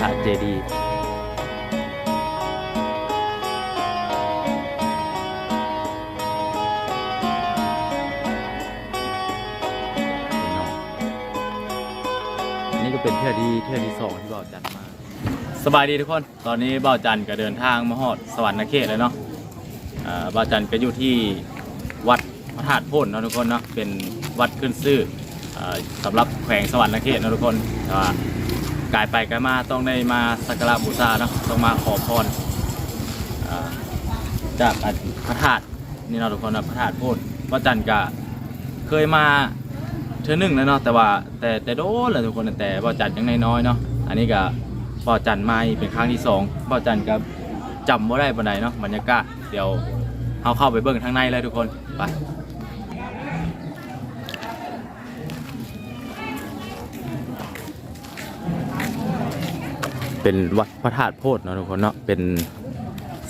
พระเจดีย์นี่ก็เป็นเทื่อที่สองที่บ่าวจันมาสบายดีทุกคนตอนนี้บ่าวจันก็เดินทางมาฮอดสวรรค์เขตเลยเนาะบ่าวจันก็อยู่ที่วัดพระธาตุโพนเนาะทุกคนเนาะเป็นวัดขึ้นชื่อสำหรับแขวงสวรรค์เขตนะทุกคนกายไปกายมาต้องได้มาสักการะบูชาเนาะต้องมาขอพรจากพระธาตุนี่เนาะทุกคนนะพระธาตุโพนบ่าวจันก็เคยมาเทื่อหนึ่งแล้วเนาะแต่ว่าแต่โดนเลยทุกคนแต่บ่าวจันยังน้อยๆเนาะอันนี้ก็บ่าวจันมาเป็นครั้งที่สองบ่าวจันก็จำบ่ได้ปานใดเนาะบรรยากาศเดี๋ยวเอาเข้าไปเบิ่งทางในเลยทุกคนไปเป็นวัดพระธาตุโพธิ์เนาะทุกคนเนาะเป็น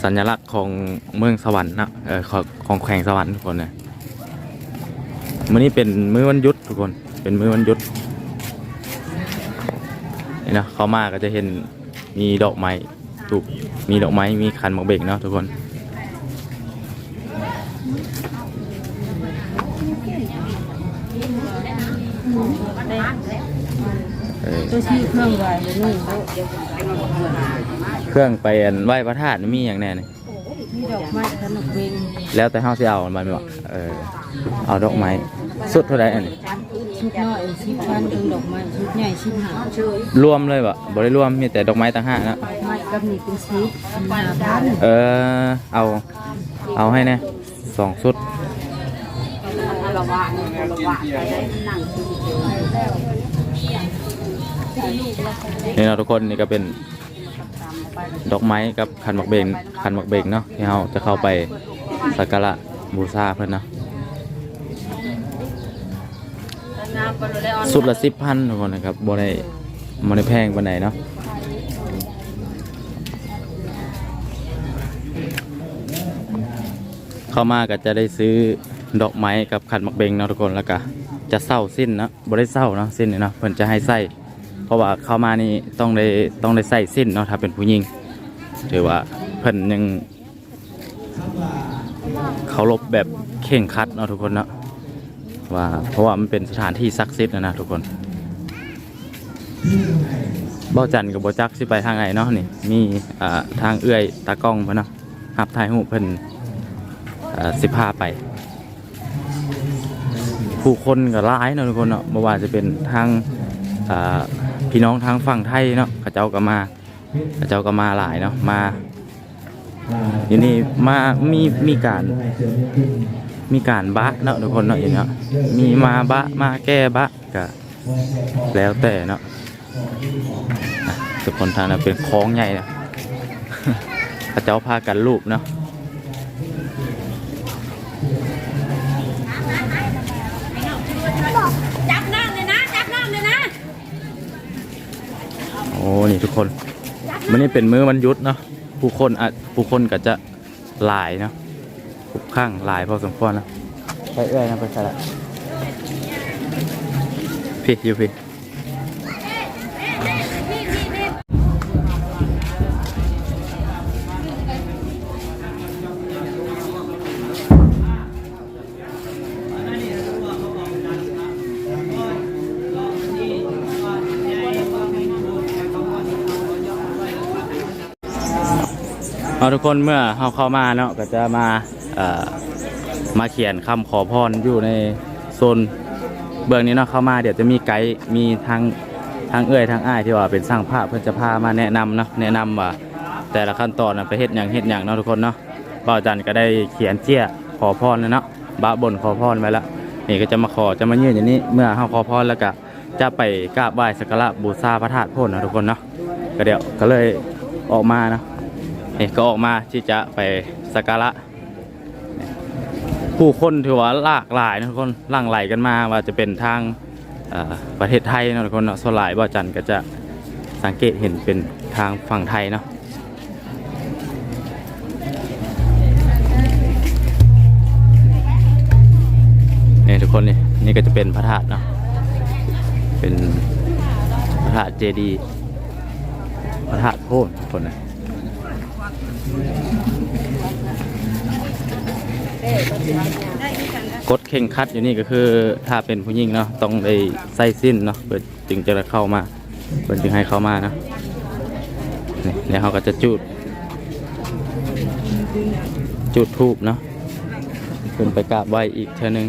สัญลักษณ์ของเมืองสวรรค์นะของแขวงสวรรค์ทุกคนเนี่ยมื้อนี้เป็นมื้อวันหยุดทุกคนเป็นมื้อวันหยุดนี่นะเข้ามาก็จะเห็นมีดอกไม้มีดอกไม้มีขันหมากเบกเนาะทุกคนตัวที่เครื่องไหว้นี่เครื่องไปไหว้พระธาตุมีอย่างแน่นี่มีดอกไม้ขนมเบงแล้วแต่เฮาสิเอามันบ่เอาดอกไม้สุดเท่าไหร่อันนี้ชุดน้อย10,000ถึงดอกไม้ชุดใหญ่15,000รวมเลยบ่ได้รวมมีแต่ดอกไม้ต่างหากนะไม้กับนี่เป็น15,000เอาให้แน่2ชุดนี่เราทุกคนนี่ก็เป็นดอกไม้กับขันหมากเบงเนาะที่เราจะเข้าไปสักการะบูชาเพื่อนเนาะสุดละ10,000ทุกคนนะครับบ่ได้แพงปานใดเนาะเข้ามาก็จะได้ซื้อดอกไม้กับขันหมากเบงเนาะทุกคนแล้วก็จะเศร้าสิ้นเนาะบ่ได้เศร้าเนาะสิ้นเนาะเพิ่นจะให้ใส่เพราะว่าเข้ามานี่ต้องได้ใส่สิ้นเนาะถ้าเป็นผู้หญิงถือว่าเพิ่นยังเคารพแบบเข่งคัดเนาะทุกคนเนาะว่าเพราะว่ามันเป็นสถานที่ศักดิ์สิทธิ์นะทุกคนบ่าวจันกับบ่าวจักสิไปทางไหนเนาะนี่มีทางเอื้อยตากล้องเพิ่นเนาะหับถ่ายรูปเพิ่นสิพาไปผู้คนก็หลายเนาะทุกคนเนาะบ่ว่าจะเป็นทางพี่น้องทางฝั่งไทยเนาะเขาเจ้าก็มาหลายเนาะมาอยู่นี่มามีการบะเนาะทุกคนเนาะอย่างเงี้ยมีมาบะมาแก้บะก็แล้วแต่เนาะทุกคนทางนั้นเป็นคล้องใหญ่นะเขาเจ้าพากันรูปเนาะจับน้ำเลยนะโอ้นี่ทุกคนมันนี่เป็นมื้อวันหยุดเนาะผู้คนก็จะหลายเนาะทุกข้างหลายพอสมควรนะไปเอื้อยนะไปใส่ละพี่อยู่พี่ทุกคนเมื่อเข้ามาเนาะก็จะมาเขียนคำขอพรอยู่ในโซนเบื้องนี้เนาะเข้ามาเดี๋ยวจะมีไกด์มีทางเอื้อยทางอ้ายที่ว่าเป็นสร้างภาพเพื่อจะพามาแนะนำเนาะแนะนำว่า แต่ละขั้นตอนนะไปเฮ็ดอย่างเนาะทุกคนเนาะบ่าวจันก็ได้เขียนเจี้ยขอพรแล้วเนาะบะบนขอพรไว้แล้วนี่ก็จะมาขอจะมายื่นอย่างนี้เมื่อเฮาขอพรแล้วก็จะไปกราบไหว้สักการะบูชาพระธาตุโพนนะทุกคนเนาะก็เดี๋ยวก็เลยออกมานะนี่ก็ออกมาที่จะไปสักการะผู้คนถือว่าหลากหลายนะทุกคนหลั่งไหลกันมาว่าจะเป็นทางประเทศไทยนะทุกคนเนาะส่วนหลายบ่าวจันก็จะสังเกตเห็นเป็นทางฝั่งไทยเนาะนี่ทุกคนนี่ก็จะเป็นพระธาตุเนาะเป็นพระธาตุเจดีย์พระธาตุโพนทุกคนนะกฎเข่งคัดอยู่นี่ก็คือถ้าเป็นผู้หญิงเนาะต้องได้ใส่สิ้นเนาะเพื่อจึงจะเข้ามาเพื่อจึงให้เข้ามานะนี่แล้วเขาก็จะจุดธูปเนาะขึ้นไปกราบไหว้อีกเท่านึง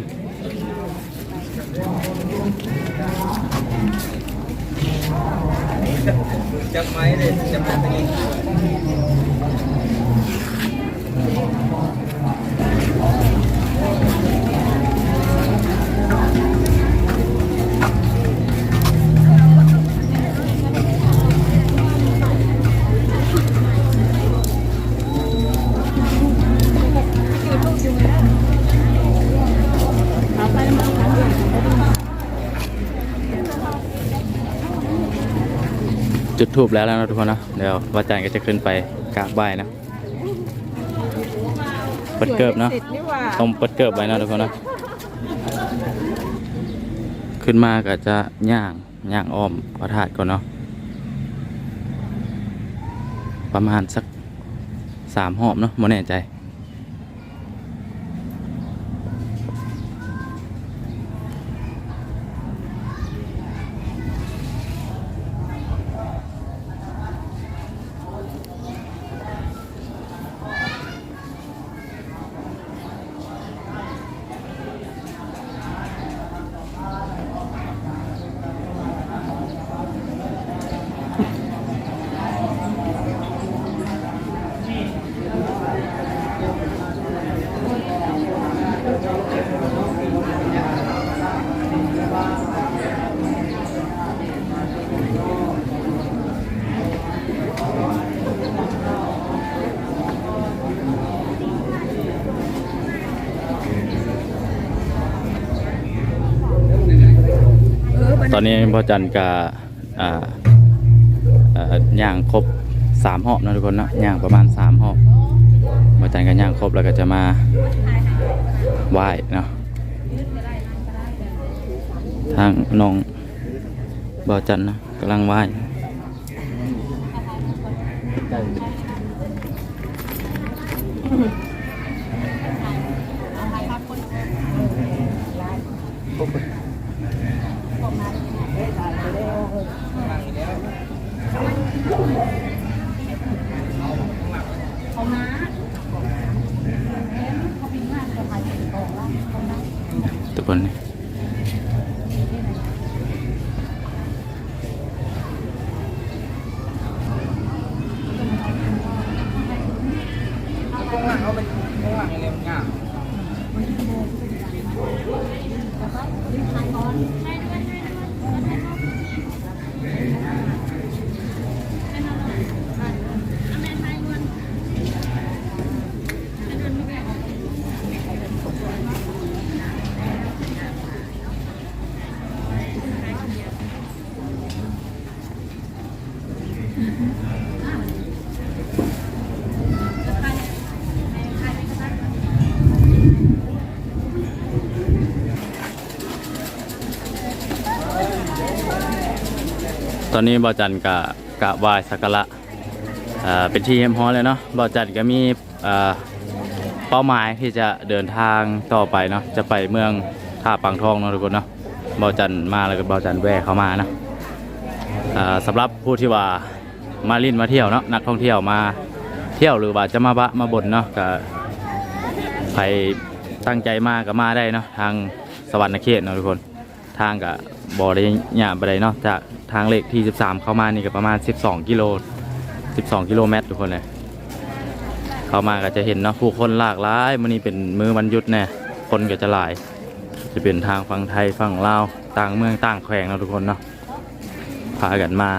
จับไม้เลยจับไม้ตรงนี้จุดทูบแล้วนะทุกคนนะเดี๋ยวว่าจันก็จะขึ้นไปกราบไหว้นะเปิดเกิบเนาะต้องเปิดเกิบไว้นะทุกคนนะขึ้นมาก็จะย่างอ้อมพระธาตุก่อนเนาะประมาณสัก3 รอบเนาะไม่แน่ใจตอนนี้พ่อจันกับย่างครบ3 รอบนะทุกคนนะย่างประมาณ3 รอบพ่อจันกับย่างครบแล้วก็จะมาไหว้เนาะทางน้องพ่อจันนะกำลังไหว้ทุกคนตอนนี้บ่าวจันกะไหว้สักการะเป็นที่เฮียมฮ้อนเลยเนาะบ่าวจันก็มีเป้าหมายที่จะเดินทางต่อไปเนาะจะไปเมืองท่าปังทองเนาะทุกคนเนาะบ่าวจันมาแล้วก็บ่าวจันแวะเข้ามานะสำหรับผู้ที่ว่ามาลิ้นมาเที่ยวเนาะนักท่องเที่ยวมาเที่ยวหรือว่าจะมามาบ่นเนาะก็ใครตั้งใจมาก็มาได้เนาะทางสวรรค์เขตเนาะทุกคนทางก็บ่ได้หยาบไปได้เนาะจากทางเลขที่13เข้ามานี่ก็ประมาณ12 กิโล 12กิโลเมตรทุกคนเลยเข้ามาก็จะเห็นเนาะผู้คนหลากหลายมื้อนี้เป็นมื้อวันหยุดแน่คนก็จะหลายจะเป็นทางฝั่งไทยฝั่งลาวต่างเมืองต่างแขวงเนาะทุกคนเนาะพากันมา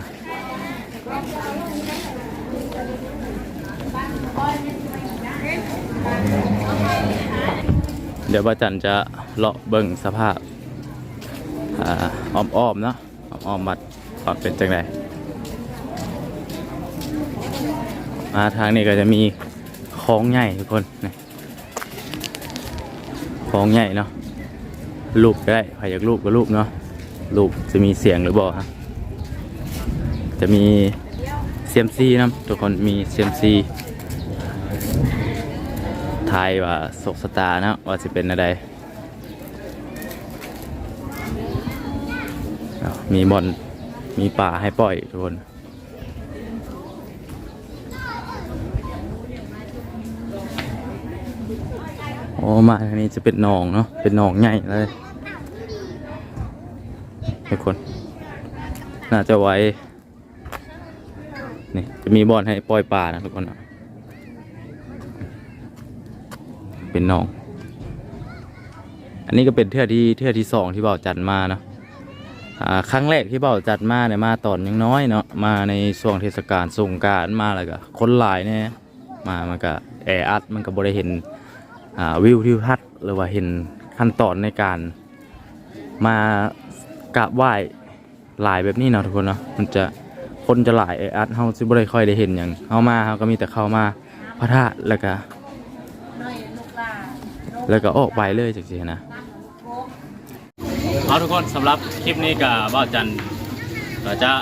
เดี๋ยวบ่จันจะเลาะเบิ่งสภาพอ้อมๆเนาะอ้อมๆบัดว่าเป็นจังไดมาทางนี้ก็จะมีคลองใหญ่ทุกคนนี่คลองใหญ่เนาะลูกก็ได้ใครอยากลูกก็ลูกเนาะลูกจะมีเสียงหรือบ่ฮะจะมีเซียมซีนะทุกคนมีเซียมซีทายว่าโศกสตาร์นะว่าจะเป็นอะไรมีบอลมีป่าให้ปล่อยทุกคนโอ้มาทางนี้จะเป็นหนองเนาะเป็นหนองใหญ่เลยทุกคนน่าจะไว้นี่จะมีบอลให้ปล่อยป่านะทุกคนเป็นหนองอันนี้ก็เป็นเทือกที่2ที่เบาจัดมาเนาะครั้งแรกที่เบาจัดมาเนี่ยมาตอนยังน้อยเนาะมาในช่วงเทศกาลสงกรานต์มาแล้วก็คนหลายเนี่ยมันก็แออัดมันก็บ่ได้เห็นวิวทิวทัศน์หรือว่าเห็นขั้นตอนในการมากราบไหว้หลายแบบนี้เนาะทุกคนเนาะมันจะคนจะหลายแออัดเฮาสิบ่ได้ค่อยได้เห็นอย่างเฮาก็มีแต่เข้ามาพระธาตุแล้วก็ออกไปเลยจังซี่นะเอาทุกคนสำหรับคลิปนี้กับบ่าวจันก็จะ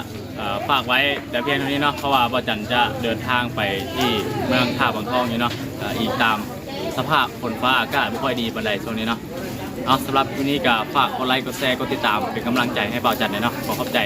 ฝากไว้แต่เพียงเท่านี้เนาะเพราะว่าบ่าวจันจะเดินทางไปที่เมืองท่าบางทองอยู่เนาะอีกตามสภาพฝนฟ้าอากาศไม่ค่อยดีปานใดช่วงนี้เนาะเอาสำหรับวันนี้ก็ฝากกดไลค์กดแชร์กดติดตามเป็นกำลังใจให้บ่าวจันเลยเนาะขอขอบใจ